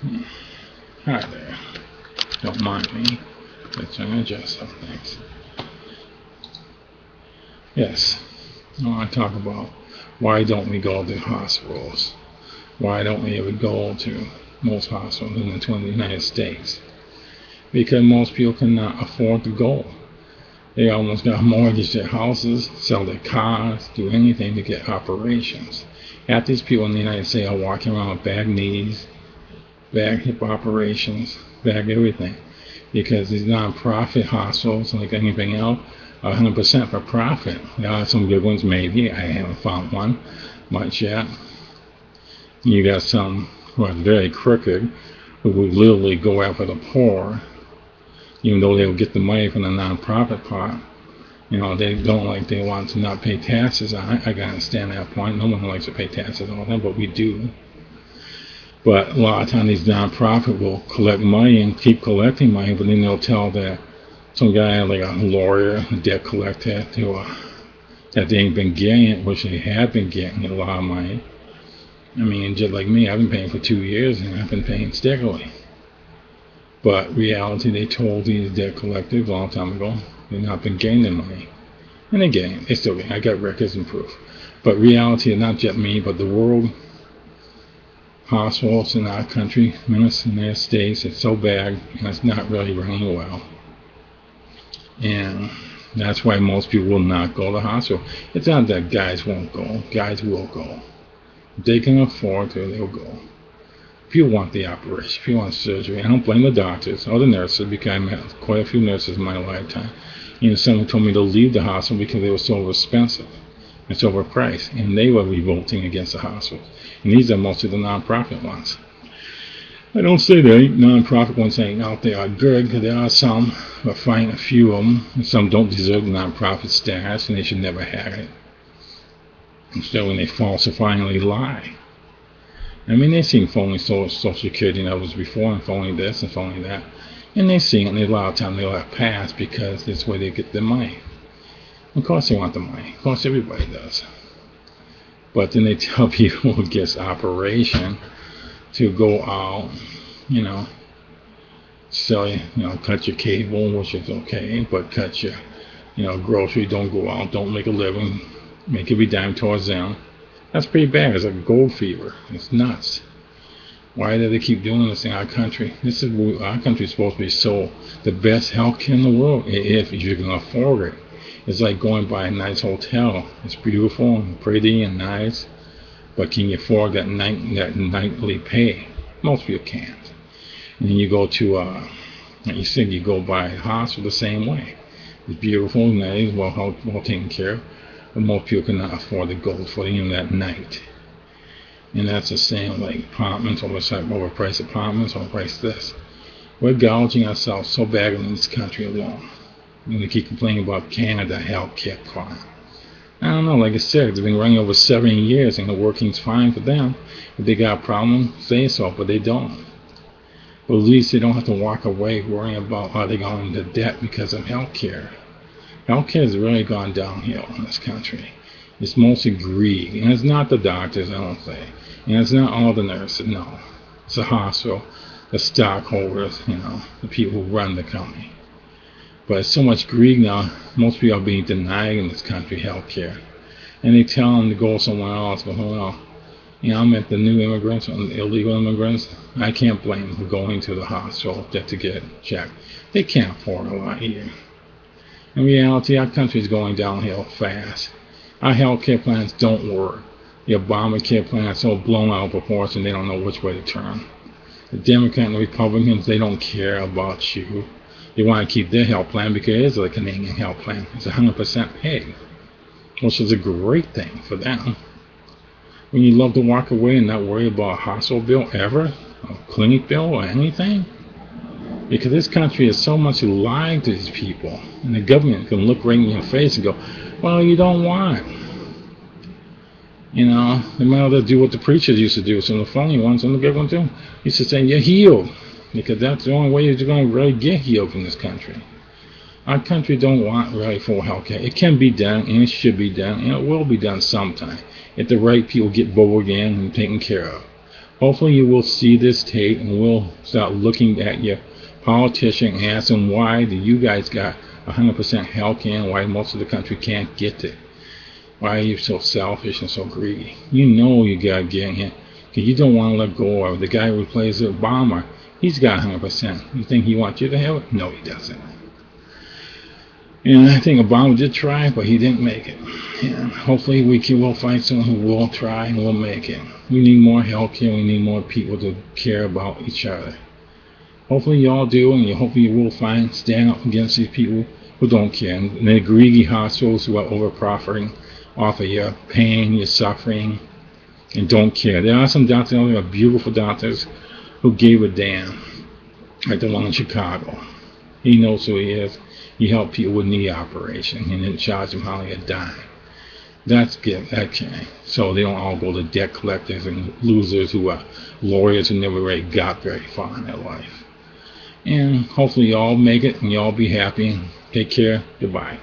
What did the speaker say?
Hi there. Don't mind me. Let's try and adjust some things. Yes, I want to talk about why don't we go to hospitals? Why don't we ever go to most hospitals in the United States? Because most people cannot afford to go. They almost got to mortgage their houses, sell their cars, do anything to get operations. Half these people in the United States are walking around with bad knees, bad hip operations, bad everything. Because these non-profit hospitals, like anything else, are 100% for profit. There are some good ones, maybe. I haven't found one much yet. You got some who are very crooked, who will literally go after the poor, even though they'll get the money from the non-profit part. They they want to not pay taxes. I can understand that point. No one likes to pay taxes on them, but we do. But a lot of times these non-profit will collect money and keep collecting money, but then they'll tell that some guy, like a lawyer, a debt collector, that they ain't been getting it, which they have been getting a lot of money. I mean, just like me, I've been paying for 2 years and I've been paying steadily. But reality, they told these debt collectors a long time ago they've not been getting the money. And they're getting it. They're still getting it. I got records and proof. But reality, not just me, but the world hospitals in our country, in the United States, it's so bad and it's not really running well. And that's why most people will not go to the hospital. It's not that guys won't go. Guys will go. If they can afford to, they'll go. People want the operation. People want surgery. I don't blame the doctors or the nurses, because I met quite a few nurses in my lifetime. Someone told me to leave the hospital because they were so expensive. It's overpriced, and they were revolting against the hospitals. And these are mostly the non-profit ones. I don't say the non-profit ones ain't out there are good, because there are some, but find a few of them, and some don't deserve the non-profit status, and they should never have it. And so when they falsifyingly lie. I mean, they've seen phoning Social Security numbers before, and phoning this and phoning that. And they've seen it, and a lot of times they'll have passed because that's where they get their money. Of course they want the money. Of course everybody does. But then they tell people who gets operation to go out, sell, cut your cable, which is okay, but cut your, grocery, don't go out, don't make a living, make every dime towards them. That's pretty bad. It's like a gold fever. It's nuts. Why do they keep doing this in our country? Our country is supposed to be so the best healthcare in the world if you can afford it. It's like going by a nice hotel. It's beautiful and pretty and nice, but can you afford that nightly pay? Most people can't. And then you go to, like you said, you go by a hospital the same way. It's beautiful, nice, well taken care of, but most people cannot afford to go for that night. And that's the same like apartments, overpriced apartments, overpriced this. We're gouging ourselves so bad in this country alone. And we keep complaining about Canada healthcare plan. I don't know, like I said, it's been running over 7 years and the working's fine for them. If they got a problem, say so, but they don't. But at least they don't have to walk away worrying about how they're going into debt because of healthcare. Healthcare has really gone downhill in this country. It's mostly greed, and it's not the doctors, I don't say, and it's not all the nurses, no. It's the hospital, the stockholders, the people who run the company. But it's so much greed now, most people are being denied in this country health care. And they tell them to go somewhere else, but I'm at the new immigrants, the illegal immigrants, I can't blame them for going to the hospital just to get checked. They can't afford a lot either. In reality, our country is going downhill fast. Our health care plans don't work. The Obamacare plan is so blown out of proportion, they don't know which way to turn. The Democrats and the Republicans, they don't care about you. They want to keep their health plan because it is a Canadian health plan. It's 100% paid, which is a great thing for them. When you love to walk away and not worry about a hospital bill ever, a clinic bill or anything, because this country is so much lied to these people, and the government can look right in your face and go, well, you don't want it. They might as well do what the preachers used to do, some of the funny ones, and the good ones too. Used to say, you're healed. Because that's the only way you're going to really get healed in this country. Our country don't want really full health care. It can be done, and it should be done, and it will be done sometime if the right people get voted in and taken care of. Hopefully you will see this tape and will start looking at your politician and ask them, why do you guys got 100% health care and why most of the country can't get it? Why are you so selfish and so greedy? You know you gotta get in here because you don't want to let go of the guy who replaced Obama. He's got 100%. You think he wants you to have it? No, he doesn't. And I think Obama did try, but he didn't make it. And hopefully we'll find someone who will try and will make it. We need more health care. We need more people to care about each other. Hopefully y'all do, and hopefully you will stand up against these people who don't care. And the greedy hospitals who are over-profiting off of your pain, your suffering, and don't care. There are some doctors out there, beautiful doctors, who gave a damn. Like the one in Chicago. He knows who he is. He helped people with knee operation and didn't charge them hardly a dime. That's good. Okay. So they don't all go to debt collectors and losers who are lawyers who never really got very far in their life. And hopefully y'all make it and y'all be happy. Take care. Goodbye.